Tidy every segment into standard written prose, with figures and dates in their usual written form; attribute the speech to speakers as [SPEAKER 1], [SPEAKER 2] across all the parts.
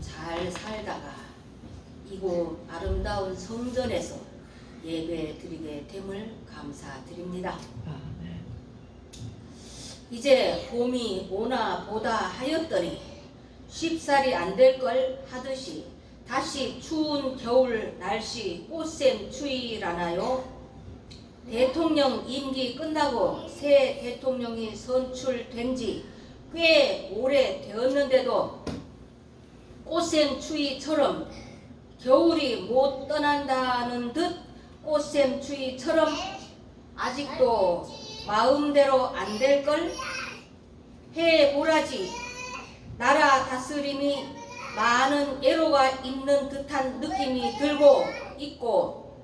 [SPEAKER 1] 잘 살다가 이곳 아름다운 성전에서 예배 드리게 됨을 감사드립니다.
[SPEAKER 2] 네.
[SPEAKER 1] 이제 봄이 오나 보다 하였더니 쉽살이 안 될 걸 하듯이 다시 추운 겨울 날씨 꽃샘 추위라나요? 대통령 임기 끝나고 새 대통령이 선출된 지 꽤 오래 되었는데도 꽃샘 추위처럼 겨울이 못 떠난다는 듯 꽃샘 추위처럼 아직도 마음대로 안 될 걸 해보라지. 나라 다스림이 많은 애로가 있는 듯한 느낌이 들고 있고,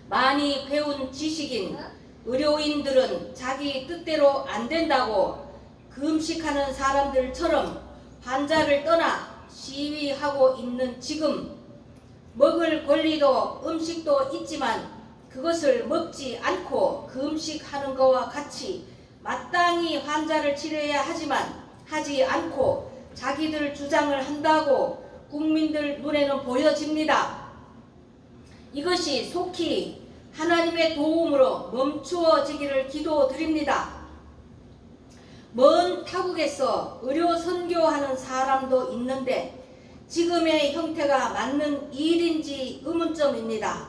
[SPEAKER 1] 많이 배운 지식인 의료인들은 자기 뜻대로 안 된다고 금식하는 사람들처럼 환자를 떠나 시위하고 있는 지금 먹을 권리도 음식도 있지만 그것을 먹지 않고 금식하는 것과 같이 마땅히 환자를 치료해야 하지만 하지 않고 자기들 주장을 한다고 국민들 눈에는 보여집니다. 이것이 속히 하나님의 도움으로 멈추어지기를 기도드립니다. 먼 타국에서 의료 선교하는 사람도 있는데 지금의 형태가 맞는 일인지 의문점입니다.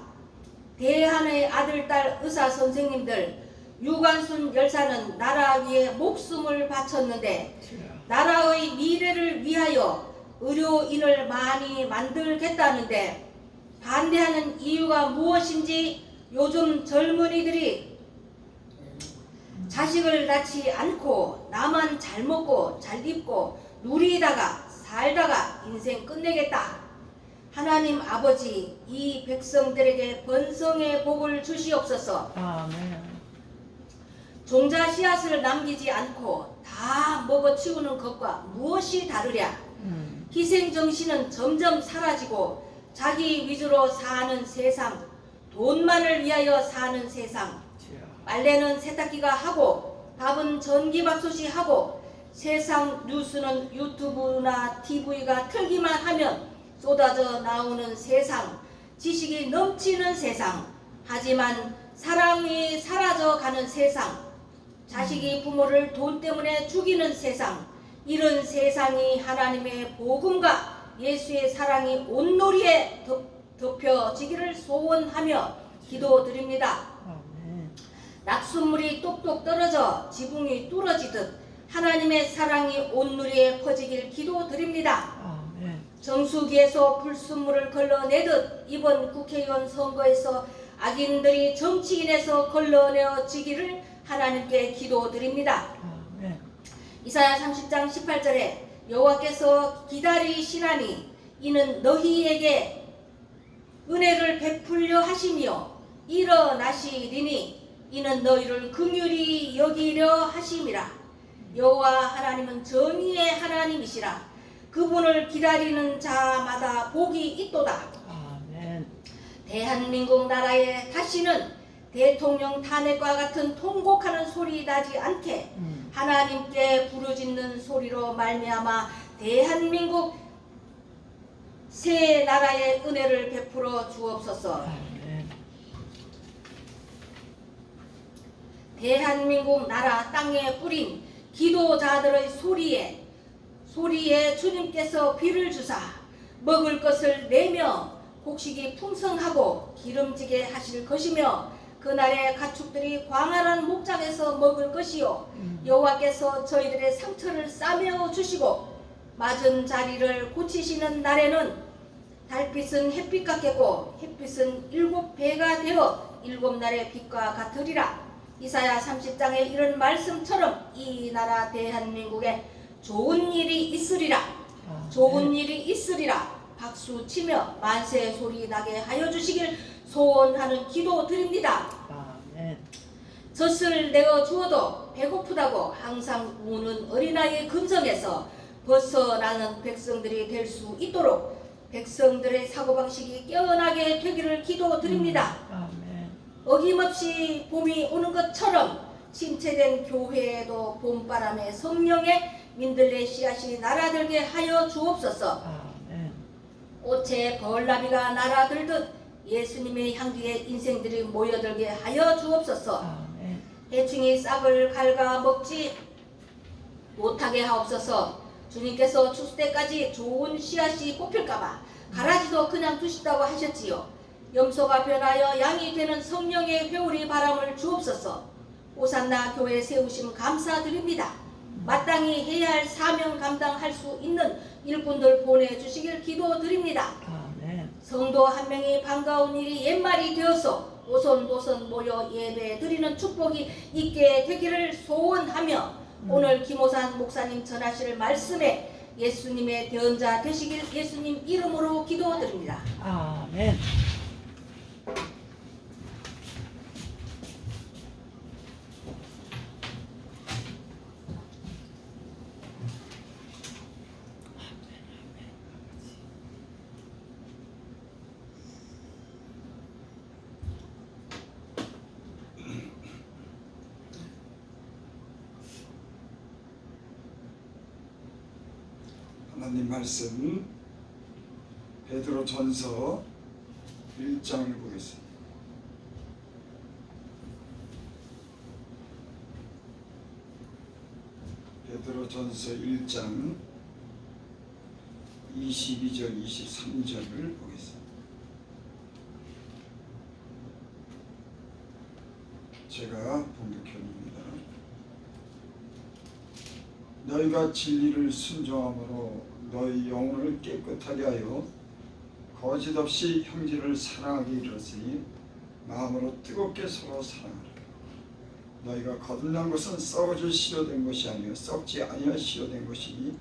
[SPEAKER 1] 대한의 아들, 딸 의사 선생님들, 유관순 열사는 나라 위에 목숨을 바쳤는데 나라의 미래를 위하여 의료인을 많이 만들겠다는데 반대하는 이유가 무엇인지 요즘 젊은이들이 자식을 낳지 않고 나만 잘 먹고 잘 입고 누리다가 살다가 인생 끝내겠다. 하나님 아버지, 이 백성들에게 번성의 복을 주시옵소서.
[SPEAKER 2] 아멘.
[SPEAKER 1] 종자 씨앗을 남기지 않고 다 먹어치우는 것과 무엇이 다르랴. 희생정신은 점점 사라지고 자기 위주로 사는 세상, 돈만을 위하여 사는 세상, 빨래는 세탁기가 하고 밥은 전기밥솥이 하고 세상 뉴스는 유튜브나 TV가 틀기만 하면 쏟아져 나오는 세상, 지식이 넘치는 세상, 하지만 사랑이 사라져가는 세상, 자식이 부모를 돈 때문에 죽이는 세상, 이런 세상이 하나님의 복음과 예수의 사랑이 온누리에 덮여지기를 소원하며 기도드립니다. 낙숫물이 똑똑 떨어져 지붕이 뚫어지듯 하나님의 사랑이 온누리에 퍼지길 기도드립니다. 정수기에서 불순물을 걸러내듯 이번 국회의원 선거에서 악인들이 정치인에서 걸러내어지기를 하나님께 기도드립니다. 이사야 30장 18절에 여호와께서 기다리시나니 이는 너희에게 은혜를 베풀려 하시며 일어나시리니 이는 너희를 긍휼히 여기려 하심이라. 여호와 하나님은 정의의 하나님이시라. 그분을 기다리는 자마다 복이 있도다.
[SPEAKER 2] 아멘.
[SPEAKER 1] 대한민국 나라에 다시는 대통령 탄핵과 같은 통곡하는 소리 나지 않게 하나님께 부르짖는 소리로 말미암아 대한민국 새 나라의 은혜를 베풀어 주옵소서. 대한민국 나라 땅에 뿌린 기도자들의 소리에 주님께서 비를 주사 먹을 것을 내며 곡식이 풍성하고 기름지게 하실 것이며 그날의 가축들이 광활한 목장에서 먹을 것이요 여호와께서 저희들의 상처를 싸매어 주시고 맞은 자리를 고치시는 날에는 달빛은 햇빛 같겠고 햇빛은 7배가 되어 7날의 빛과 같으리라. 이사야 30장에 이런 말씀처럼 이 나라 대한민국에 좋은 일이 있으리라. 좋은 일이 있으리라. 박수 치며 만세 소리 나게 하여 주시길 소원하는 기도 드립니다. 젖을 내어 주어도 배고프다고 항상 우는 어린아이의 근성에서 벗어나는 백성들이 될 수 있도록 백성들의 사고방식이 깨어나게 되기를 기도드립니다. 어김없이 봄이 오는 것처럼 침체된 교회에도 봄바람에 성령의 민들레 씨앗이 날아들게 하여 주옵소서.
[SPEAKER 2] 아멘.
[SPEAKER 1] 꽃에 벌나비가 날아들듯 예수님의 향기에 인생들이 모여들게 하여 주옵소서.
[SPEAKER 2] 아멘.
[SPEAKER 1] 해충이 싹을 갉아 먹지 못하게 하옵소서. 주님께서 추수 때까지 좋은 씨앗이 뽑힐까봐 가라지도 그냥 두신다고 하셨지요. 염소가 변하여 양이 되는 성령의 회오리 바람을 주옵소서. 오산나 교회 세우심 감사드립니다. 마땅히 해야 할 사명 감당할 수 있는 일꾼들 보내주시길 기도드립니다.
[SPEAKER 2] 아멘.
[SPEAKER 1] 성도 한 명이 반가운 일이 옛말이 되어서 오손도손 모여 예배 드리는 축복이 있게 되기를 소원하며 오늘 김오산 목사님 전하실 말씀에 예수님의 대언자 되시길 예수님 이름으로 기도드립니다.
[SPEAKER 2] 아멘.
[SPEAKER 3] 하나님 말씀 베드로전서 1장을 보겠습니다. 베드로전서 1장 22절 23절을 보겠습니다. 제가 봉독해옵니다. 너희가 진리를 순종함으로 너희 영혼을 깨끗하게 하여 거짓 없이 형제를 사랑하게 이르렀으니 마음으로 뜨겁게 서로 사랑하라. 너희가 거듭난 것은 썩어질 씨로 된 것이 아니요 썩지 아니할 씨로 된 것이니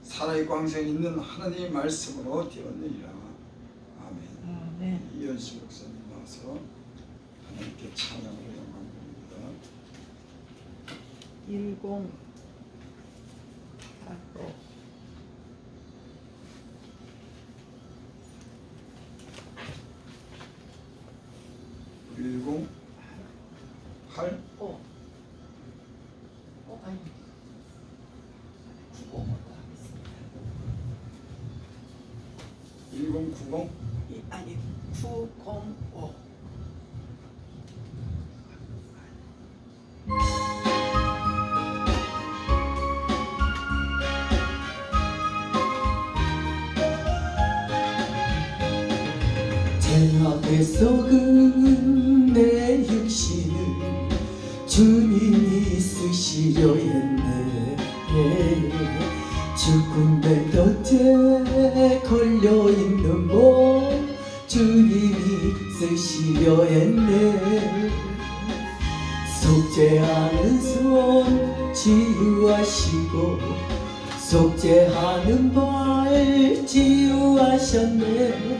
[SPEAKER 3] 살아의 광생 있는 하나님의 말씀으로 되었느니라. 아멘.
[SPEAKER 2] 아멘.
[SPEAKER 3] 이현수 목사님 나와서 하나님께 찬양으로 영광 드립니다.
[SPEAKER 2] 1085
[SPEAKER 3] 1085
[SPEAKER 2] 아니
[SPEAKER 3] 1090
[SPEAKER 2] 아니 905
[SPEAKER 4] 죄악에 썩은 내 육신을 주님이 쓰시려 했네. 죽음의 덫에 걸려있는 몸 주님이 쓰시려 했네. 속죄하는 손 치유하시고 속죄하는 발 치유하셨네.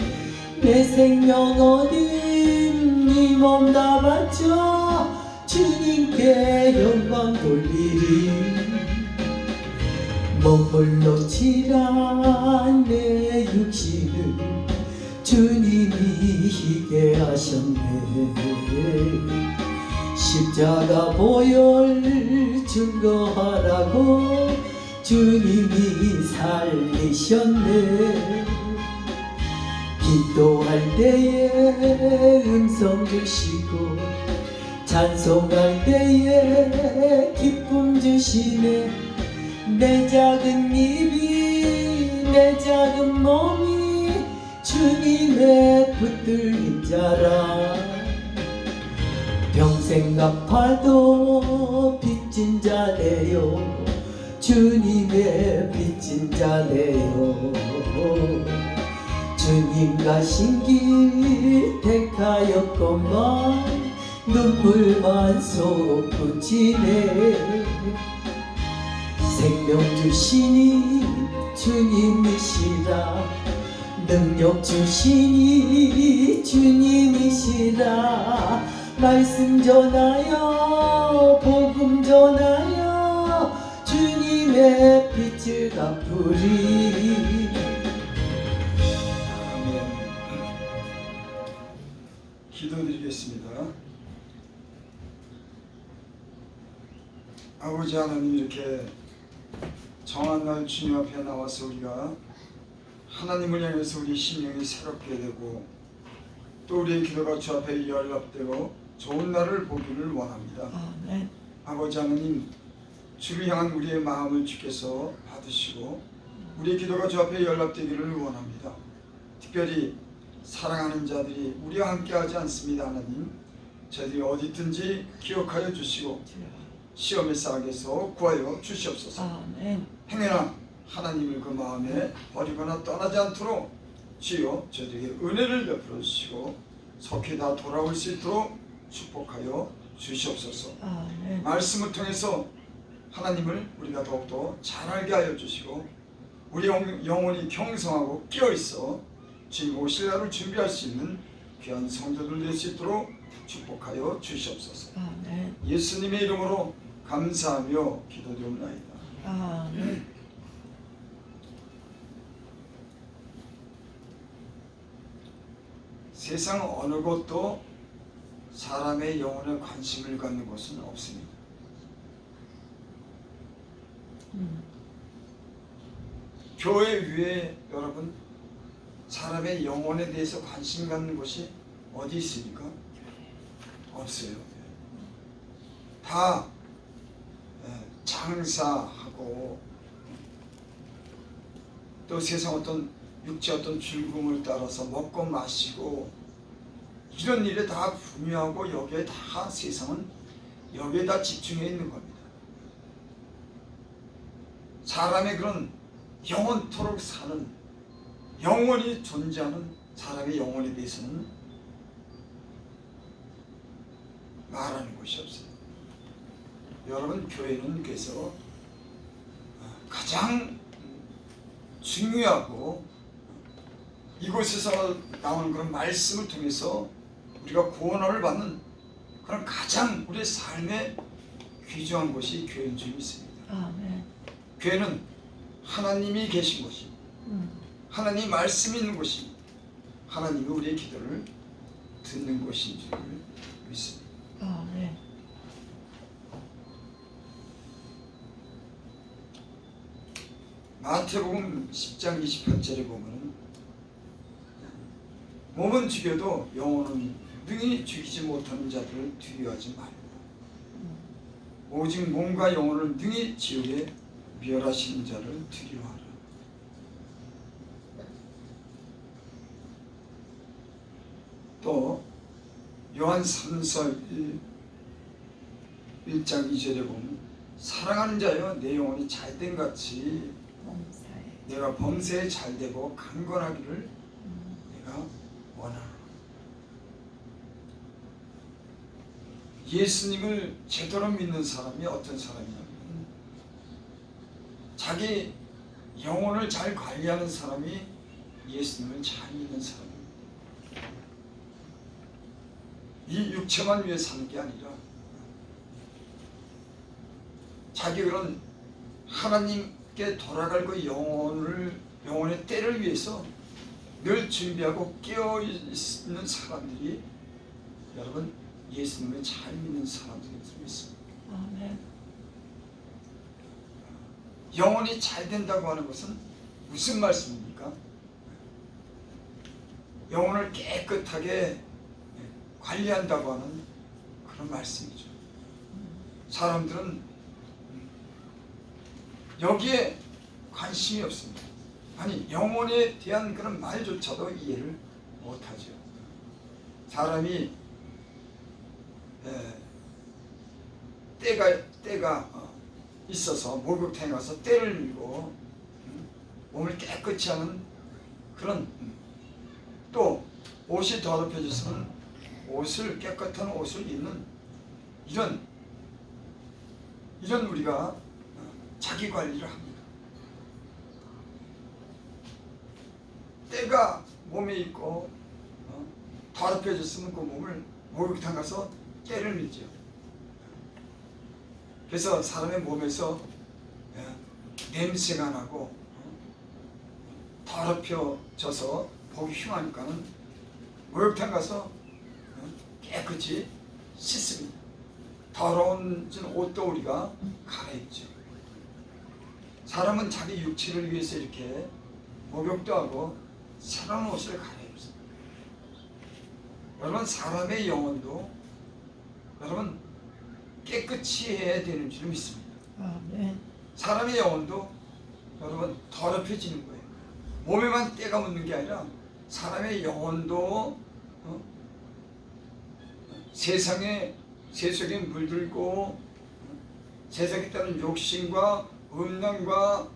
[SPEAKER 4] 내 생명 어딘 이 몸 다 바쳐 주님께 영광 돌리리. 머물러 치란 내 육신을 주님이 희게 하셨네. 십자가 보혈 증거하라고 주님이 살리셨네. 기도할 때에 음성 주시고 찬송할 때에 기쁨 주시네. 내 작은 입이 내 작은 몸이 주님의 붙들린 자라. 평생 갚아도 빚진 자네요. 주님의 빚진 자네요. 주님 가신 길 택하였건만 눈물만 솟구치네. 생명 주시니 주님이시라. 능력 주시니 주님이시라. 말씀 전하여 복음 전하여 주님의 빛을 갚으리.
[SPEAKER 3] 기도드리겠습니다. 아버지 하나님, 이렇게 정한 날 주님 앞에 나와서 우리가 하나님을 향해서 우리 심령이 새롭게 되고 또 우리의 기도가 주 앞에 연락되고 좋은 날을 보기를 원합니다.
[SPEAKER 2] 아멘.
[SPEAKER 3] 아버지 하나님, 주를 향한 우리의 마음을 주께서 받으시고 우리의 기도가 주 앞에 연락되기를 원합니다. 특별히 사랑하는 자들이 우리와 함께하지 않습니다. 하나님, 저희들이 어디든지 기억하여 주시고 시험의 싹에서 구하여 주시옵소서.
[SPEAKER 2] 아멘.
[SPEAKER 3] 행여나 하나님을 그 마음에 버리거나 떠나지 않도록 주여 저희들에게 은혜를 베풀어 주시고 속히 다 돌아올 수 있도록 축복하여 주시옵소서.
[SPEAKER 2] 아멘.
[SPEAKER 3] 말씀을 통해서 하나님을 우리가 더욱더 잘 알게 하여 주시고 우리 영혼이 경성하고 깨어있어 주님 오실 날을 준비할 수 있는 귀한 성도들 될 수 있도록 축복하여 주시옵소서.
[SPEAKER 2] 아멘.
[SPEAKER 3] 예수님의 이름으로 감사하며 기도드립니다.
[SPEAKER 2] 아멘.
[SPEAKER 3] 세상 어느 곳도 사람의 영혼에 관심을 갖는 곳은 없습니다. 교회 위에 여러분 사람의 영혼에 대해서 관심 갖는 곳이 어디 있습니까? 없어요. 다 장사하고 또 세상 어떤 육체 어떤 즐거움을 따라서 먹고 마시고 이런 일에 다 분유하고 여기에 다 세상은 여기에 다 집중해 있는 겁니다. 사람의 그런 영원토록 사는 영원히 존재하는 사람의 영혼에 대해서는 말하는 것이 없어요. 여러분 교회는 그래서 가장 중요하고 이곳에서 나오는 그런 말씀을 통해서 우리가 구원을 받는 그런 가장 우리의 삶에 귀중한 것이 교회인 줄 믿습니다.
[SPEAKER 2] 아멘.
[SPEAKER 3] 교회는 하나님이 계신 곳이 하나님 말씀이 있는 곳이 하나님이 우리의 기도를 듣는 곳인 줄 믿습니다.
[SPEAKER 2] 아멘.
[SPEAKER 3] 마태복음 10장 28절에 보면 몸은 죽여도 영혼은 능히 죽이지 못하는 자들을 두려워하지 말라. 오직 몸과 영혼을 능히 지옥에 멸하시는 자를 두려워하라. 또 요한 3서 1장 2절에 보면 사랑하는 자여 내 영혼이 잘된 같이 내가 범사에 잘되고 강건하기를 내가 원하노라. 예수님을 제대로 믿는 사람이 어떤 사람이냐면 자기 영혼을 잘 관리하는 사람이 예수님을 잘 믿는 사람입니다. 이 육체만 위해 사는 게 아니라 자기 그런 하나님께 돌아갈 그 영혼의 때를 위해서 늘 준비하고 깨어있는 사람들이 여러분 예수님을 잘 믿는 사람들이 있습니다.
[SPEAKER 2] 아멘.
[SPEAKER 3] 영혼이 잘 된다고 하는 것은 무슨 말씀입니까? 영혼을 깨끗하게 관리한다고 하는 그런 말씀이죠. 사람들은 여기에 관심이 없습니다. 아니 영혼에 대한 그런 말조차도 이해를 못하죠. 사람이 때가 있어서 목욕탕에 가서 때를 밀고 몸을 깨끗이 하는 그런 또 옷이 더럽혀졌으면 옷을 깨끗한 옷을 입는 이런 우리가 자기 관리를 합니다. 때가 몸에 있고 더럽혀졌으면 그 몸을 목욕탕 가서 때를 밀죠. 그래서 사람의 몸에서 냄새가 나고 더럽혀져서 보기 흉하니까는 목욕탕 가서 깨끗이 씻습니다. 더러운 옷도 우리가 갈아입죠. 사람은 자기 육체를 위해서 이렇게 목욕도 하고 새로운 옷을 갈아입습니다. 여러분, 사람의 영혼도 여러분 깨끗이 해야 되는 줄 믿습니다.
[SPEAKER 2] 아멘.
[SPEAKER 3] 사람의 영혼도 여러분 더럽혀지는 거예요. 몸에만 때가 묻는 게 아니라 사람의 영혼도 세상에 세속에 물들고 세상에 따른 욕심과 음란과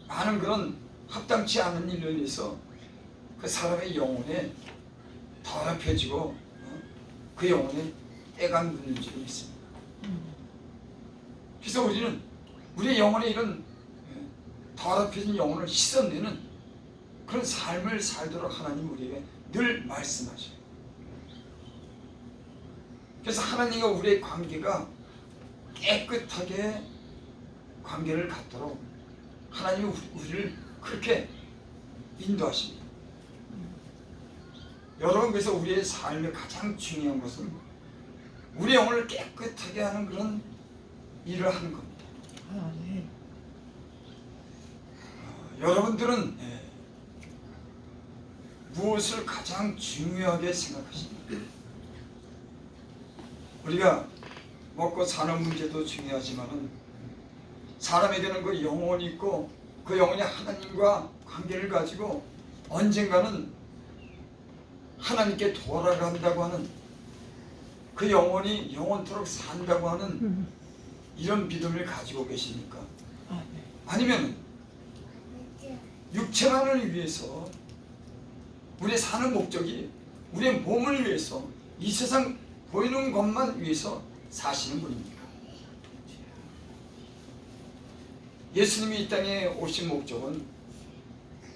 [SPEAKER 3] 많은 그런 합당치 않은 일로 인해서 그 사람의 영혼에 더럽혀지고 그 영혼에 때가 묻는 줄 믿습니다. 그래서 우리는 우리의 영혼에 이런 더럽혀진 영혼을 씻어내는 그런 삶을 살도록 하나님 우리에게 늘 말씀하셔요. 그래서 하나님과 우리의 관계가 깨끗하게 관계를 갖도록 하나님이 우리를 그렇게 인도하십니다. 여러분, 그래서 우리의 삶의 가장 중요한 것은 우리 영혼을 깨끗하게 하는 그런 일을 하는 겁니다.
[SPEAKER 2] 아멘.
[SPEAKER 3] 여러분들은 무엇을 가장 중요하게 생각하십니까? 우리가 먹고 사는 문제도 중요하지만은 사람에게는 그 영혼이 있고 그 영혼이 하나님과 관계를 가지고 언젠가는 하나님께 돌아간다고 하는 그 영혼이 영원토록 산다고 하는 이런 믿음을 가지고 계십니까?
[SPEAKER 2] 아멘.
[SPEAKER 3] 아니면 육체만을 위해서 우리의 사는 목적이 우리의 몸을 위해서 이 세상 보이는 것만 위해서 사시는 분입니까? 예수님이 이 땅에 오신 목적은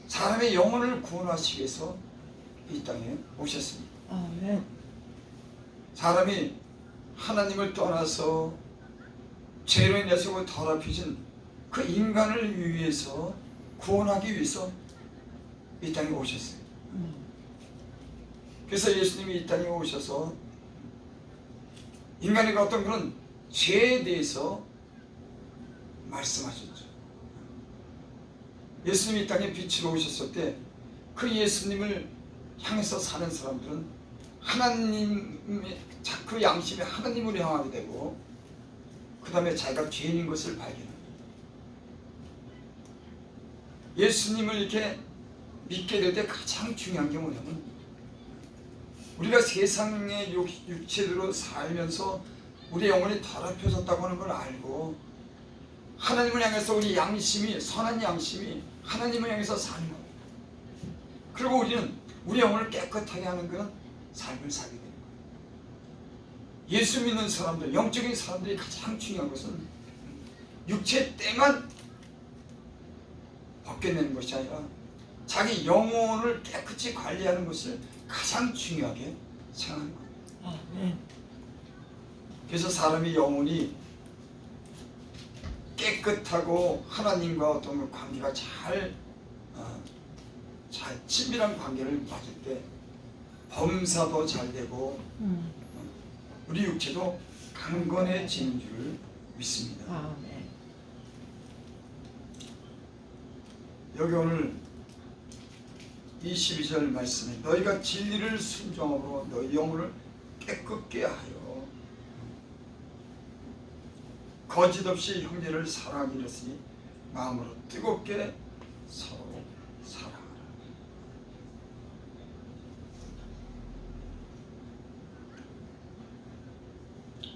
[SPEAKER 3] 사람의 영혼을 구원하시기 위해서 이 땅에 오셨습니다.
[SPEAKER 2] 아멘.
[SPEAKER 3] 사람이 하나님을 떠나서 죄로 인해서 더럽혀진 그 인간을 위해서 구원하기 위해서 이 땅에 오셨어요. 그래서 예수님이 이 땅에 오셔서 인간의 어떤 그런 죄에 대해서 말씀하셨죠. 예수님이 이 땅에 빛으로 오셨을 때 그 예수님을 향해서 사는 사람들은 하나님의 그 양심이 하나님으로 향하게 되고 그 다음에 자기가 죄인인 것을 발견합니다. 예수님을 이렇게 믿게 될 때 가장 중요한 게 뭐냐면 우리가 세상의 육체대로 살면서 우리 영혼이 더럽혀졌다고 하는 걸 알고 하나님을 향해서 우리 양심이 선한 양심이 하나님을 향해서 사는 겁니다. 그리고 우리는 우리 영혼을 깨끗하게 하는 그런 삶을 살게 됩니다. 예수 믿는 사람들, 영적인 사람들이 가장 중요한 것은 육체 때만 벗겨내는 것이 아니라 자기 영혼을 깨끗이 관리하는 것을 가장 중요하게 생각하는 겁니다.
[SPEAKER 2] 아멘.
[SPEAKER 3] 그래서 사람의 영혼이 깨끗하고 하나님과 어떤 관계가 잘 친밀한 관계를 가질 때 범사도 잘 되고 우리 육체도 강건해지는 줄 믿습니다.
[SPEAKER 2] 아멘.
[SPEAKER 3] 여기 오늘 22절 말씀에 너희가 진리를 순종함으로 너희 영혼을 깨끗게 하여 거짓 없이 형제를 사랑하기 이르으니 마음으로 뜨겁게 서로 사랑하라.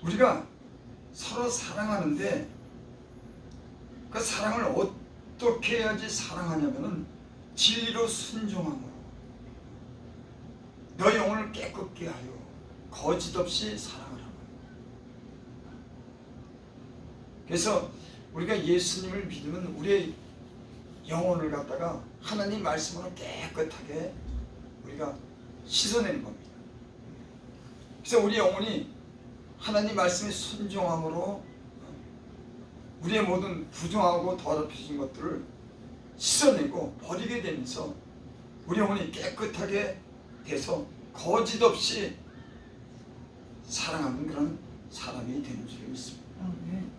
[SPEAKER 3] 우리가 서로 사랑하는데 그 사랑을 어떻게 해야지 사랑하냐면은 진리로 순종함으로 너희 영혼을 깨끗게 하여 거짓 없이 사랑하라. 그래서 우리가 예수님을 믿으면 우리의 영혼을 갖다가 하나님 말씀으로 깨끗하게 우리가 씻어내는 겁니다. 그래서 우리 영혼이 하나님 말씀에 순종함으로 우리의 모든 부정하고 더럽혀진 것들을 씻어내고 버리게 되면서 우리 영혼이 깨끗하게 돼서 거짓 없이 사랑하는 그런 사람이 되는 줄 믿습니다.
[SPEAKER 2] 아멘.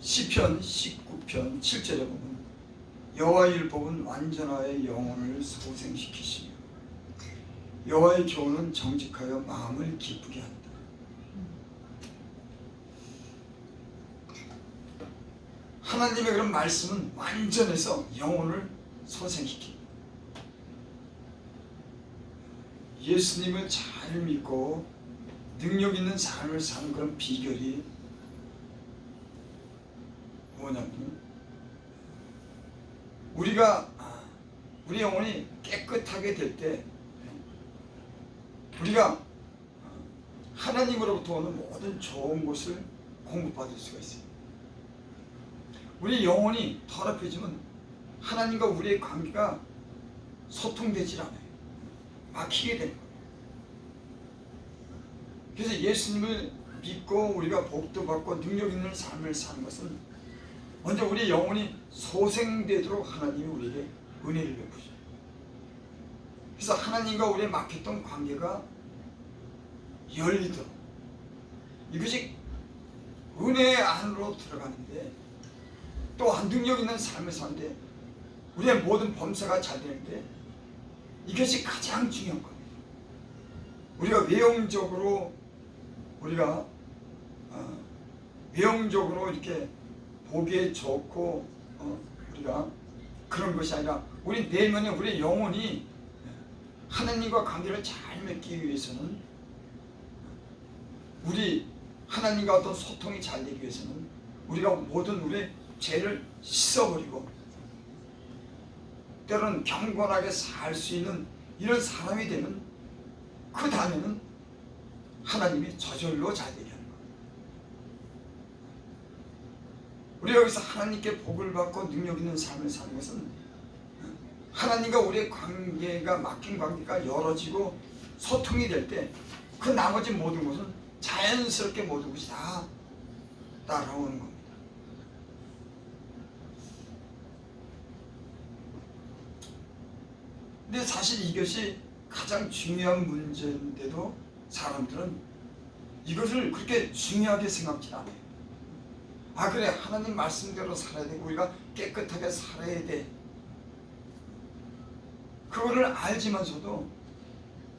[SPEAKER 3] 시편 19편 7절에 보면 여호와의 율법은 완전하여 영혼을 소생시키시며 여호와의 교훈은 정직하여 마음을 기쁘게 한다. 하나님의 그런 말씀은 완전해서 영혼을 소생시킵니다. 예수님을 잘 믿고 능력 있는 삶을 사는 그런 비결이 뭐냐면 우리 영혼이 깨끗하게 될 때 우리가 하나님으로부터 오는 모든 좋은 것을 공급받을 수가 있어요. 우리 영혼이 더럽혀지면 하나님과 우리의 관계가 소통되질 않아요. 막히게 되는 거예요. 그래서 예수님을 믿고 우리가 복도 받고 능력 있는 삶을 사는 것은 먼저 우리 영혼이 소생되도록 하나님이 우리에게 은혜를 베푸셔요. 그래서 하나님과 우리의 막혔던 관계가 열리도록 이것이 은혜 안으로 들어가는데 또한 능력 있는 삶을 사는데 우리의 모든 범사가 잘 되는데 이것이 가장 중요한 겁니다. 우리가 외형적으로 이렇게 보기에 좋고 우리가 그런 것이 아니라 우리 내면에 우리 영혼이 하나님과 관계를 잘 맺기 위해서는 우리 하나님과 어떤 소통이 잘 되기 위해서는 우리가 모든 우리의 죄를 씻어버리고 때로는 경건하게 살 수 있는 이런 사람이 되면 그 다음에는 하나님이 저절로 잘 되게 하는 거예요. 우리가 여기서 하나님께 복을 받고 능력 있는 삶을 사는 것은 하나님과 우리의 관계가 막힌 관계가 열어지고 소통이 될 때 그 나머지 모든 것은 자연스럽게 모든 것이 다 따라오는 겁니다. 근데 사실 이것이 가장 중요한 문제인데도 사람들은 이것을 그렇게 중요하게 생각지 않아요. 아 그래 하나님 말씀대로 살아야 되고 우리가 깨끗하게 살아야 돼. 그거를 알지만서도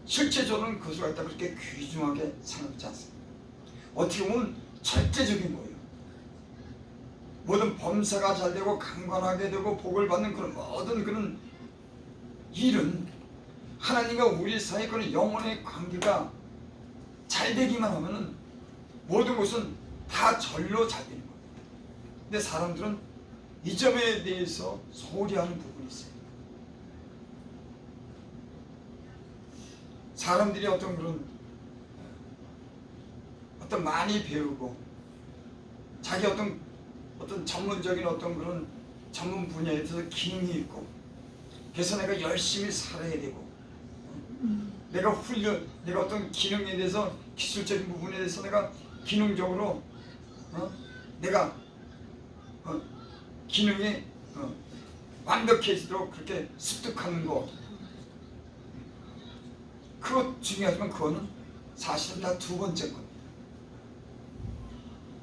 [SPEAKER 3] 실제적으로는 그것을 갖다 그렇게 귀중하게 생각지 않습니다. 어떻게 보면 절대적인 거예요. 모든 범사가 잘 되고 강건하게 되고 복을 받는 그런 모든 그런 일은 하나님과 우리 사이의 그런 영혼의 관계가 잘 되기만 하면은 모든 것은 다 절로 잘 되는 거예요. 근데 사람들은 이 점에 대해서 소홀히 하는 부분이 있어요. 사람들이 어떤 많이 배우고 자기 어떤 전문적인 어떤 그런 전문 분야에 대해서 기능이 있고 그래서 내가 열심히 살아야 되고 내가 어떤 기능에 대해서 기술적인 부분에 대해서 내가 기능적으로 내가 기능이 완벽해지도록 그렇게 습득하는 거 그거 중요하지만 그거는 사실은 다 두 번째 겁니다.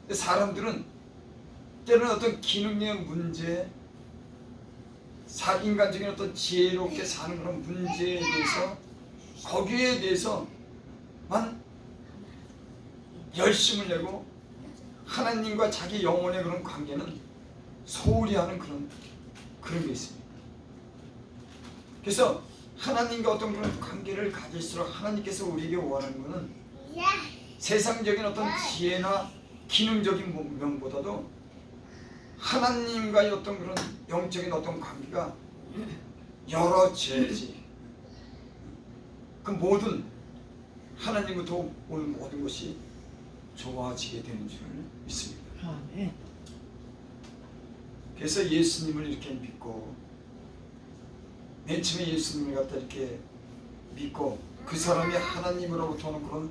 [SPEAKER 3] 근데 사람들은 때로는 어떤 기능의 문제 인간적인 어떤 지혜롭게 사는 그런 문제에 대해서 거기에 대해서만 열심을 내고 하나님과 자기 영혼의 그런 관계는 소홀히 하는 그런 게 있습니다. 그래서 하나님과 어떤 그런 관계를 가질수록 하나님께서 우리에게 원하는 것은 세상적인 어떤 지혜나 기능적인 면보다도 하나님과의 어떤 그런 영적인 어떤 관계가 열어져야지 그 모든 하나님부터 오는 모든 것이 좋아지게 되는 줄 믿습니다.
[SPEAKER 2] 아멘.
[SPEAKER 3] 그래서 예수님을 이렇게 믿고 맨 처음에 예수님을 갖다 이렇게 믿고 그 사람이 하나님으로부터 오는 그런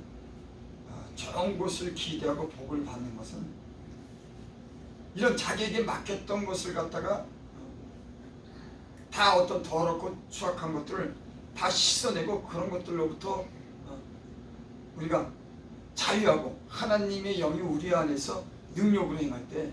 [SPEAKER 3] 좋은 것을 기대하고 복을 받는 것은 이런 자기에게 맡겼던 것을 갖다가 다 어떤 더럽고 추악한 것들을 다 씻어내고 그런 것들로부터 우리가 자유하고 하나님의 영이 우리 안에서 능력으로 행할 때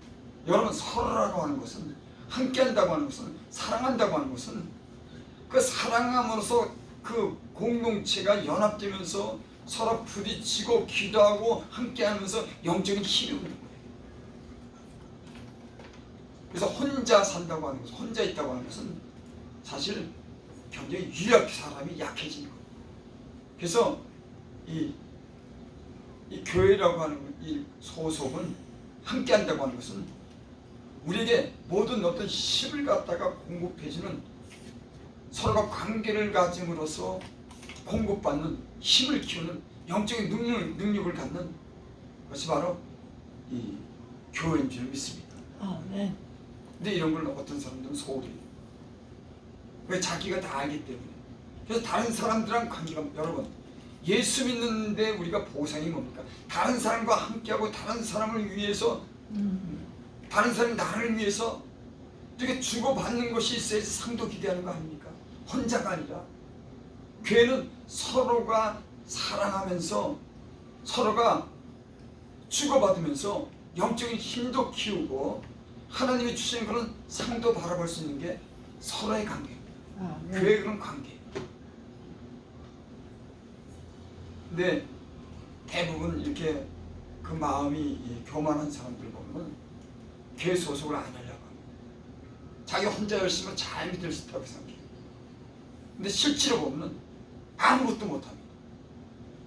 [SPEAKER 3] 여러분, 서로라고 하는 것은, 함께한다고 하는 것은, 사랑한다고 하는 것은, 그 사랑함으로써 그 공동체가 연합되면서 서로 부딪히고 기도하고 함께하면서 영적인 힘이 오는 거예요. 그래서 혼자 산다고 하는 것은, 혼자 있다고 하는 것은 사실 굉장히 사람이 약해지는 거예요. 그래서 이 교회라고 하는 이 소속은, 함께한다고 하는 것은 우리에게 모든 어떤 힘을 갖다가 공급해주는, 서로가 관계를 가짐으로써 공급받는, 힘을 키우는 영적인 능력을 갖는 것이 바로 이 교회인 줄 믿습니다.
[SPEAKER 2] 아멘.
[SPEAKER 3] 근데 이런 걸 어떤 사람들은 소홀해요. 왜? 자기가 다 알기 때문에. 그래서 다른 사람들랑 관계가, 여러분, 예수 믿는데 우리가 보상이 뭡니까? 다른 사람과 함께하고 다른 사람을 위해서, 다른 사람이 나를 위해서 이렇게 주고받는 것이 있어야지 상도 기대하는 거 아닙니까? 혼자가 아니라. 교회는 서로가 사랑하면서, 서로가 주고받으면서 영적인 힘도 키우고 하나님이 주시는 그런 상도 바라볼 수 있는 게 서로의 관계입니다. 교회의 그런 관계. 근데 대부분 이렇게 그 마음이 교만한 사람들 보면 교회 소속을 안 하려고 합니다. 자기 혼자 열심히 잘 믿을 수 있다고 생각해요. 근데 실제로 보면 아무것도 못합니다.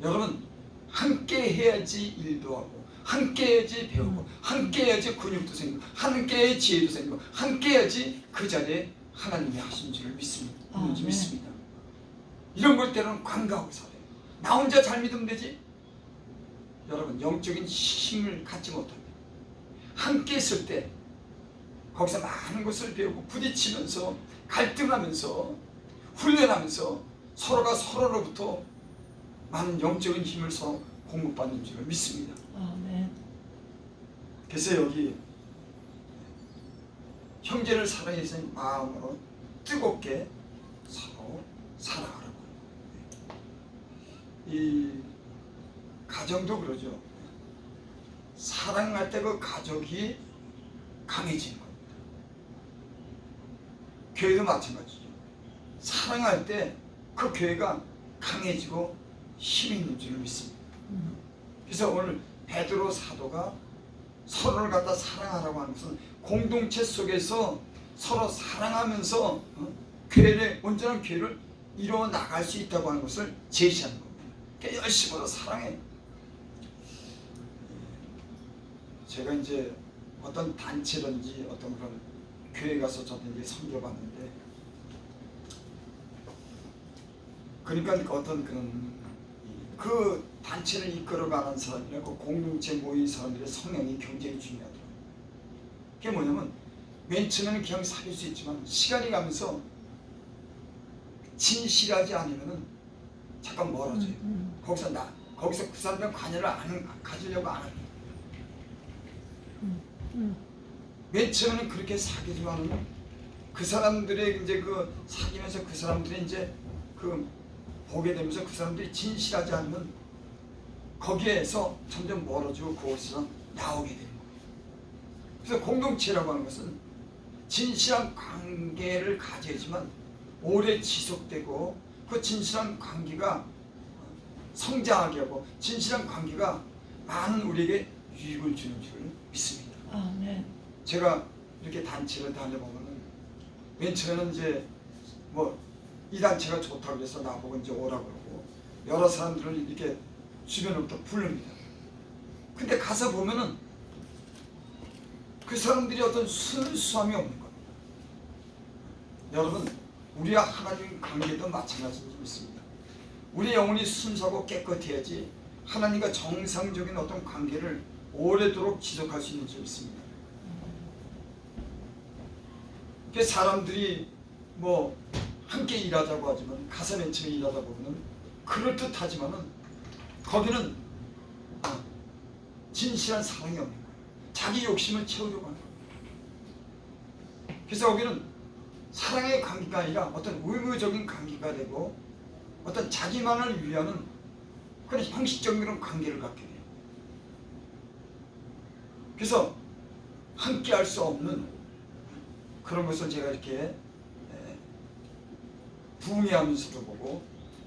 [SPEAKER 3] 여러분, 함께 해야지 일도 하고, 함께 해야지 배우고, 함께 해야지 근육도 생기고, 함께 해야지 지혜도 생기고, 함께 해야지 그 자리에 하나님이 하신 줄을 믿습니다. 믿습니다. 이런 걸 때로는 관가하고 살아요. 나 혼자 잘 믿으면 되지? 여러분, 영적인 힘을 갖지 못합니다. 함께 있을 때 거기서 많은 것을 배우고 부딪히면서 갈등하면서 훈련하면서 서로가 서로로부터 많은 영적인 힘을 서로 공급받는 줄을 믿습니다.
[SPEAKER 2] 아멘.
[SPEAKER 3] 그래서 여기 형제를 사랑해서 마음으로 뜨겁게 서로 사랑하라고. 이 가정도 그러죠. 사랑할 때 그 가족이 강해지는 겁니다. 교회도 마찬가지죠. 사랑할 때 그 교회가 강해지고 힘이 있는 줄을 믿습니다. 그래서 오늘 베드로 사도가 서로를 갖다 사랑하라고 하는 것은 공동체 속에서 서로 사랑하면서 교회를, 온전한 교회를 이루어 나갈 수 있다고 하는 것을 제시하는 겁니다. 그러니까 열심으로 사랑해. 제가 이제 어떤 단체든지 어떤 그런 교회 가서 저도 이제 섬겨봤는데, 그러니까 어떤 그런 그 단체를 이끌어가는 사람이라고 공동체 모인 사람들의 성향이 굉장히 중요하더라고요. 그게 뭐냐면 맨 처음에는 그냥 사귈 수 있지만 시간이 가면서 진실하지 않으면은 잠깐 멀어져요. 거기서 그 사람과 관여를 가지려고 안 합니다. 맨 처음에는 그렇게 사귀지만은 그 사람들의 이제 그 사귀면서 그 사람들이 이제 그 보게 되면서 그 사람들이 진실하지 않으면 거기에서 점점 멀어지고 그곳에서 나오게 되는 거예요. 그래서 공동체라고 하는 것은 진실한 관계를 가져야지만 오래 지속되고, 그 진실한 관계가 성장하게 하고, 진실한 관계가 많은 우리에게 유익을 주는 줄 믿습니다.
[SPEAKER 2] 아멘.
[SPEAKER 3] 제가 이렇게 단체를 다녀보면은 맨 처음에는 이제 뭐 이 단체가 좋다고 해서 나보고 이제 오라고 그러고 여러 사람들을 이렇게 주변으로부터 부릅니다. 근데 가서 보면은 그 사람들이 어떤 순수함이 없는 겁니다. 여러분, 우리와 하나님 관계도 마찬가지인 줄 믿습니다. 우리 영혼이 순수하고 깨끗해야지 하나님과 정상적인 어떤 관계를 오래도록 지속할 수 있는 줄 믿습니다. 사람들이 뭐 함께 일하자고 하지만 가서 맨 처음에 일하다 보면 그럴듯하지만은 거기는 진실한 사랑이 없는 거예요. 자기 욕심을 채우려고 하는 거예요. 그래서 거기는 사랑의 관계가 아니라 어떤 의무적인 관계가 되고 어떤 자기만을 위하는 그런 형식적인 그런 관계를 갖게 돼요. 그래서 함께 할 수 없는 그런 것을 제가 이렇게 부흥회하면서도 보고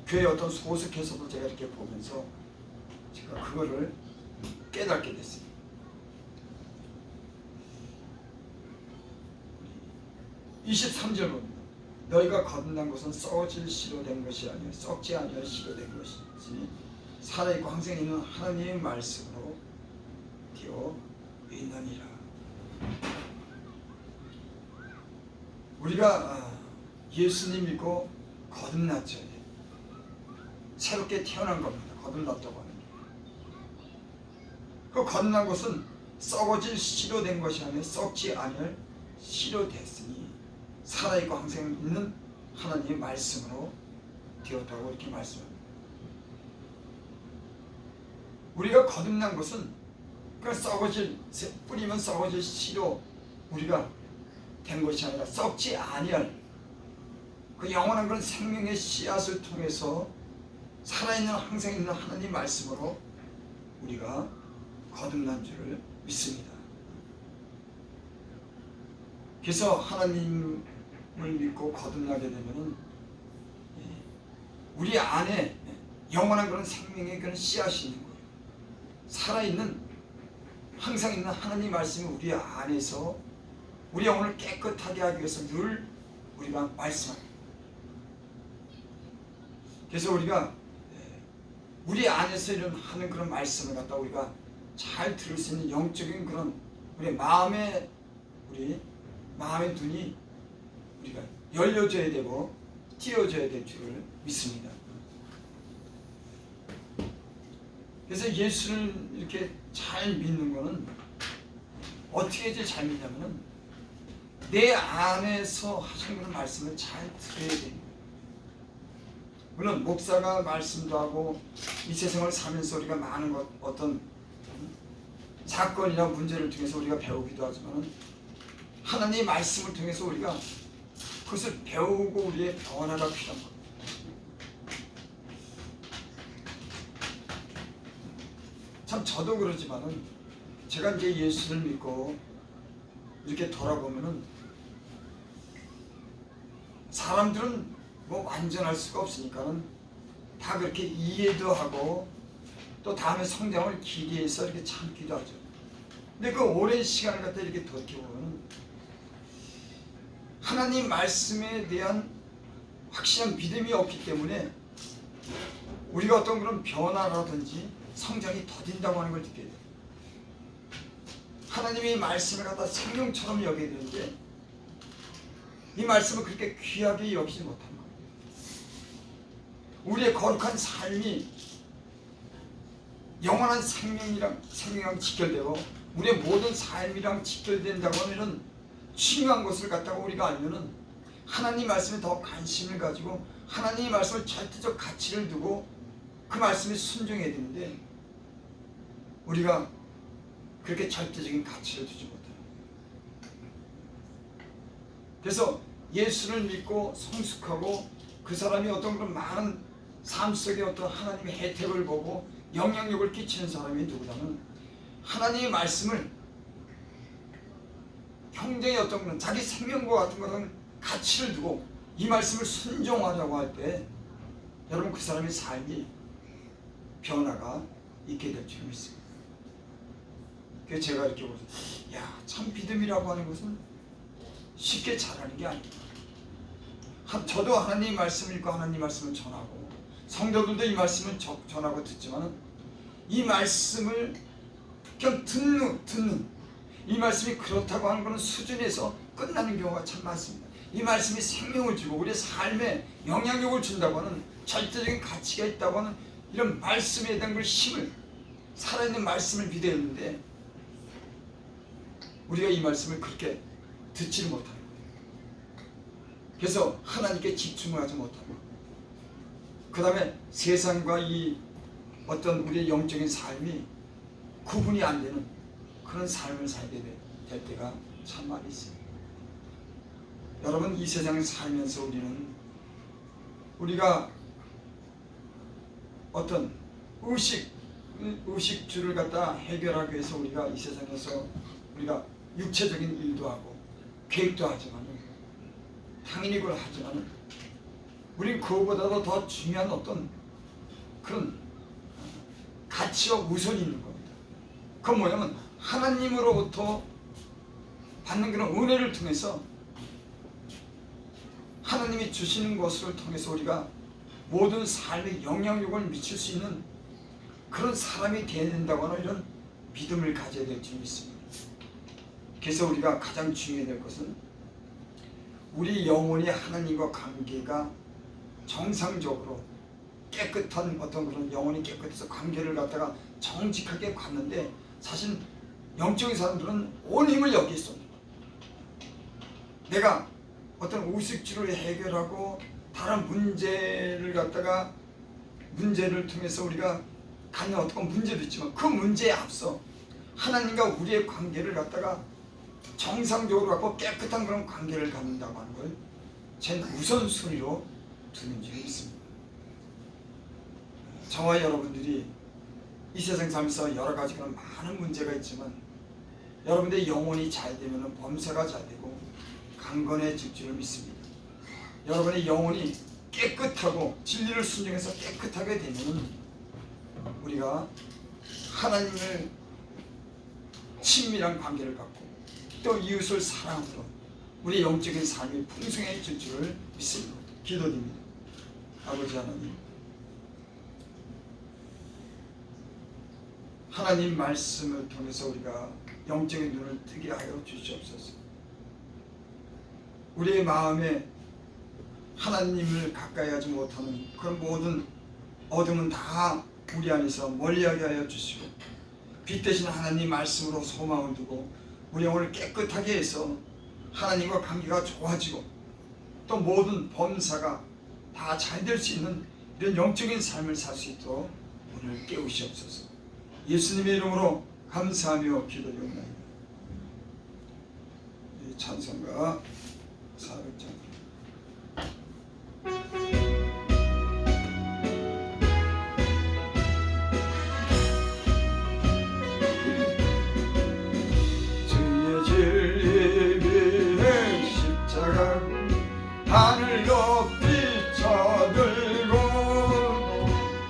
[SPEAKER 3] 교회 어떤 소속해서도 제가 이렇게 보면서 제가 그거를 깨닫게 됐어요. 23절 봅니다. 너희가 거듭난 것은 썩어질 씨로 된 것이 아니요 썩지 아니할 씨로 된 것이지 살아있고 항상 있는 하나님의 말씀으로 되어 있느니라. 우리가 예수님 믿고 거듭났죠. 새롭게 태어난 겁니다. 거듭났다고 하는 게. 그 거듭난 것은 썩어질 씨로 된 것이 아니라 썩지 아니할 씨로 됐으니 살아있고 항상 있는 하나님의 말씀으로 되었다고 이렇게 말씀합니다. 우리가 거듭난 것은 그 썩어질 뿌리면 썩어질 씨로 우리가 된 것이 아니라 썩지 아니할 그 영원한 그런 생명의 씨앗을 통해서 살아있는 항상 있는 하나님 말씀으로 우리가 거듭난 줄을 믿습니다. 그래서 하나님을 믿고 거듭나게 되면은 우리 안에 영원한 그런 생명의 그런 씨앗이 있는 거예요. 살아있는 항상 있는 하나님 말씀이 우리 안에서 우리 영혼을 깨끗하게 하기 위해서 늘 우리가 말씀합니다. 그래서 우리가 우리 안에서 하는 그런 말씀을 갖다 우리가 잘 들을 수 있는 영적인 그런 우리 마음의 눈이 우리가 열려져야 되고 띄어져야 될 줄을 믿습니다. 그래서 예수를 이렇게 잘 믿는 거는 어떻게 제일 잘 믿냐면은 내 안에서 하시는 그런 말씀을 잘 들어야 됩니다. 물론 목사가 말씀도 하고 이 세상을 살면서 우리가 많은 어떤 사건이나 문제를 통해서 우리가 배우기도 하지만 하나님의 말씀을 통해서 우리가 그것을 배우고 우리의 변화가 필요한 겁니다. 참 저도 그러지만은 제가 이제 예수를 믿고 이렇게 돌아보면은 사람들은 뭐 완전할 수가 없으니까는 다 그렇게 이해도 하고 또 다음에 성장을 기대해서 이렇게 참기도 하죠. 근데 그 오랜 시간을 갖다 이렇게 돌이켜보면 하나님 말씀에 대한 확실한 믿음이 없기 때문에 우리가 어떤 그런 변화라든지 성장이 더딘다고 하는 걸 느껴야 돼요. 하나님의 말씀을 갖다 생명처럼 여겨야 되는데 이 말씀을 그렇게 귀하게 여기지 못한 거예요. 우리의 거룩한 삶이 영원한 생명이랑 직결되고 우리의 모든 삶이랑 직결된다고 하면은 중요한 것을 갖다가 우리가 알면은 하나님 말씀에 더 관심을 가지고 하나님의 말씀을 절대적 가치를 두고 그 말씀에 순종해야 되는데 우리가 그렇게 절대적인 가치를 두지 못해요. 그래서 예수를 믿고 성숙하고 그 사람이 어떤 그런 많은 삶 속에 어떤 하나님의 혜택을 보고 영향력을 끼치는 사람이 누구냐면 하나님의 말씀을 경쟁의 어떤 그런 자기 생명과 같은 그런 가치를 두고 이 말씀을 순종하려고 할 때 여러분 그 사람의 삶이 변화가 있게 될 줄 믿습니다. 그래서 제가 이렇게 보면서 참 믿음이라고 하는 것은 쉽게 잘하는 게 아닙니다. 저도 하나님 말씀을 읽고 하나님 말씀을 전하고 성도들도 이 말씀을 전하고 듣지만 이 말씀을 그냥 듣는 이 말씀이 그렇다고 하는 것은 수준에서 끝나는 경우가 참 많습니다. 이 말씀이 생명을 주고 우리의 삶에 영향력을 준다고 하는 절대적인 가치가 있다고 하는 이런 말씀에 대한 걸 힘을 살아있는 말씀을 믿어야 했는데 우리가 이 말씀을 그렇게 듣지를 못하는 거예요. 그래서 하나님께 집중을 하지 못하고 그 다음에 세상과 이 어떤 우리의 영적인 삶이 구분이 안 되는 그런 삶을 살게 될 때가 참 많이 있어요. 여러분 이 세상을 살면서 우리가 어떤 의식주를 갖다 해결하기 위해서 우리가 이 세상에서 우리가 육체적인 일도 하고 계획도 하지만 당연히 그걸 하지만 우린 그거보다도 더 중요한 어떤 그런 가치와 우선이 있는 겁니다. 그건 뭐냐면 하나님으로부터 받는 그런 은혜를 통해서 하나님이 주시는 것을 통해서 우리가 모든 삶에 영향력을 미칠 수 있는 그런 사람이 되어야 된다고 하는 이런 믿음을 가져야 될 줄 믿습니다. 그래서 우리가 가장 중요해야 될 것은 우리 영혼이 하나님과 관계가 정상적으로 깨끗한 어떤 그런 영혼이 깨끗해서 관계를 갖다가 정직하게 갖는데 사실 영적인 사람들은 온 힘을 여기 있습니다. 내가 어떤 우습지를 해결하고 다른 문제를 갖다가 문제를 통해서 우리가 갖는 어떤 문제도 있지만 그 문제에 앞서 하나님과 우리의 관계를 갖다가 정상적으로 갖고 깨끗한 그런 관계를 갖는다고 하는 걸 제 우선순위로 두는 줄이 있습니다. 저와 여러분들이 이 세상 살면서 여러 가지 그런 많은 문제가 있지만 여러분들의 영혼이 잘 되면 범사가 잘 되고 강건해질 줄을 믿습니다. 여러분의 영혼이 깨끗하고 진리를 순종해서 깨끗하게 되면 우리가 하나님을 친밀한 관계를 갖고 또 이웃을 사랑으로 우리 영적인 삶이 풍성해질 줄을 믿습니다. 기도드립니다. 아버지 하나님, 하나님 말씀을 통해서 우리가 영적인 눈을 뜨게 하여 주시옵소서. 우리의 마음에 하나님을 가까이 하지 못하는 그런 모든 어둠은 다 우리 안에서 멀리하게 하여 주시고 빛 대신 하나님 말씀으로 소망을 두고 우리 영혼을 깨끗하게 해서 하나님과 관계가 좋아지고 또 모든 범사가 다 잘 될 수 있는 이런 영적인 삶을 살 수 있도록 오늘 깨우시옵소서. 예수님의 이름으로 감사하며 기도드립니다. 이 찬송가 400장 하늘 높이 쳐들고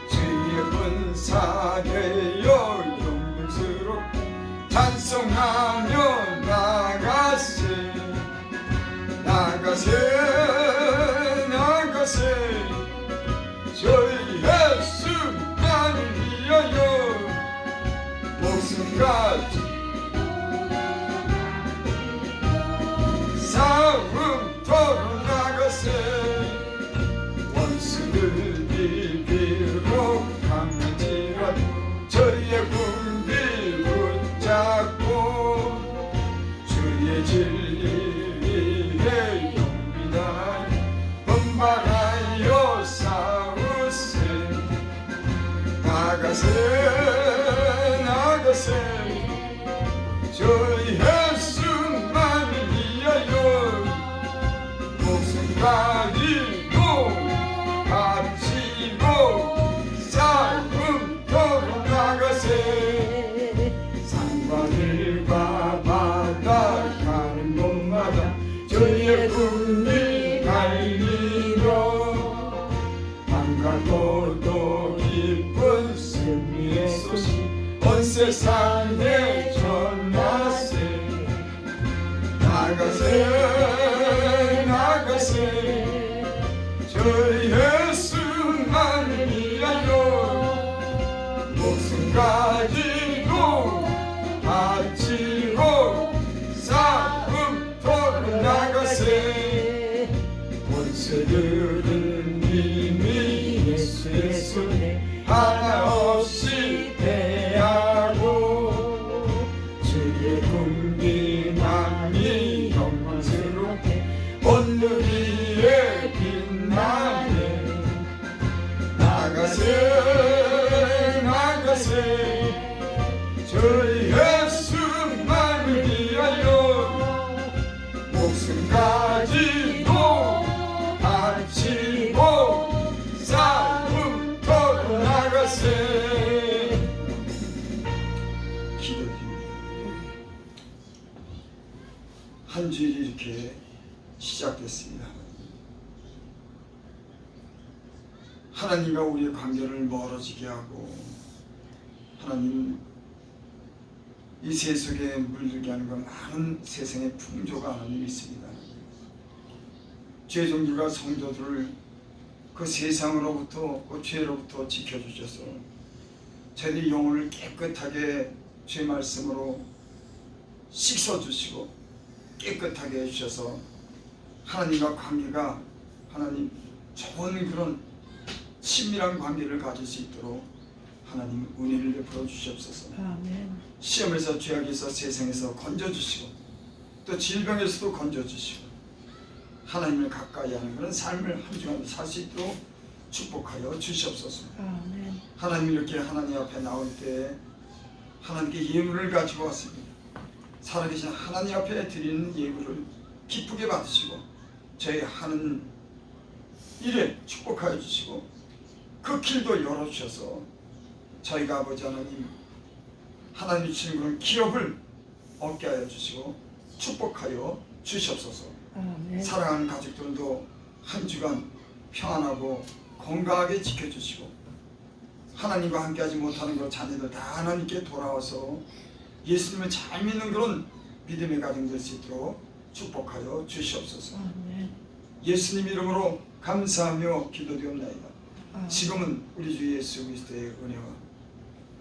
[SPEAKER 3] 주의 군사되어 영광스럽게 찬송하며 나가세 나가세 나가세 저희 예수만을 위하여 목숨까지 싸움터로 나가세 원수를 비비로 강지라 저희의 군비 붙잡고 주의 진리 위에 용비단 분발하여 싸우세 나가세 나가세 저희 예수만을 위하여 목숨까지도 바치고 싸움터로 나가세 산과들과 바다 가는 곳마다 저희의 군이 갈리러 반갑고 또 기쁜 승리의 소식 온 세상에 전하세 한 주일이 이렇게 시작됐습니다. 하나님과 우리의 관계를 멀어지게 하고 하나님 이 세속에 물들게 하는 건 많은 세상의 풍조가 하나님 있습니다. 죄종들과 성도들을 그 세상으로부터 그 죄로부터 지켜주셔서 저희의 영혼을 깨끗하게 죄 말씀으로 씻어주시고 깨끗하게 해주셔서 하나님과 관계가 하나님 좋은 그런 친밀한 관계를 가질 수 있도록 하나님 은혜를 베풀어 주시옵소서.
[SPEAKER 2] 아멘.
[SPEAKER 3] 시험에서 죄악에서 세상에서 건져주시고 또 질병에서도 건져주시고 하나님을 가까이 하는 그런 삶을 한 주간 살 수 있도록 축복하여 주시옵소서.
[SPEAKER 2] 아멘.
[SPEAKER 3] 하나님 이렇게 하나님 앞에 나올 때 하나님께 예물을 가지고 왔습니다. 살아계신 하나님 앞에 드리는 예물을 기쁘게 받으시고 저희 하는 일에 축복하여 주시고 그 길도 열어주셔서 저희가 아버지 하나님 하나님이 주신 그런 기업을 얻게 하여 주시고 축복하여 주시옵소서.
[SPEAKER 2] 아멘.
[SPEAKER 3] 사랑하는 가족들도 한 주간 평안하고 건강하게 지켜주시고 하나님과 함께하지 못하는 그 자녀들 다 하나님께 돌아와서 예수님을 잘 믿는 그런 믿음의 가정 될 수 있도록 축복하여 주시옵소서.
[SPEAKER 2] 아멘.
[SPEAKER 3] 예수님 이름으로 감사하며 기도드리옵나이다.
[SPEAKER 2] 아멘.
[SPEAKER 3] 지금은 우리 주 예수 그리스도의 은혜와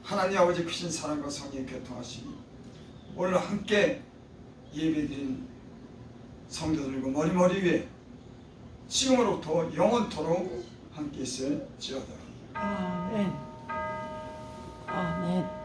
[SPEAKER 3] 하나님 아버지 크신 사랑과 성령의 교통하심이 오늘 함께 예배드린 성도들과 머리 위에 지금으로부터 영원토록 함께 있을지어다.
[SPEAKER 2] 아멘. 아멘.